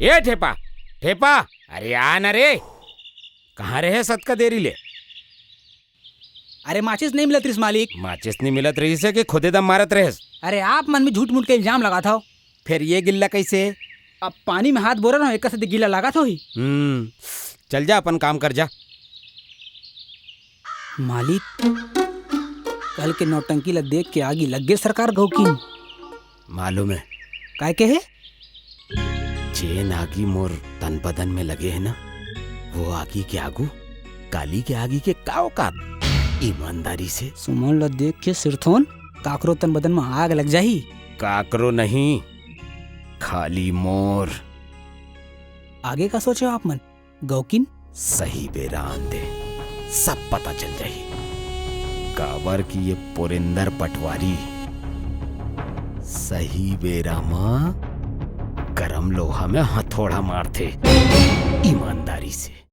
ये ठेपा ठेपा, अरे आ न रे, कहाँ रहे सत का देरी ले। अरे माचिस नहीं मिलत रिस मालिक। माचिस नहीं मिलत रही से कि खुदे दम मारत रहेस। अरे आप मन में झूठ मूठ के इल्जाम लगा था। फिर ये गिल्ला कैसे? अब पानी में हाथ बोरा ना एक से गिला लगा था ही। चल जा अपन काम कर जा। मालिक कल के नौटंकी ला देख के आगी लग गए सरकार गौकीन। मालूम है काय के है? चेन आगी मोर तन बदन में लगे है ना, वो आगी के आगू काली के आगी के काव का ईमानदारी से सुमन ला देख के सिरथोन काकरो तन बदन में आग लग जाही। काकरो नहीं, खाली मोर। आगे का सोचे आप मन गौकीन? सही बेरा आन दे, सब पता चल जाही। काबर की ये पुरिंदर पटवारी सही बेरा में गरम लोहा में हथौड़ा मारते ईमानदारी से।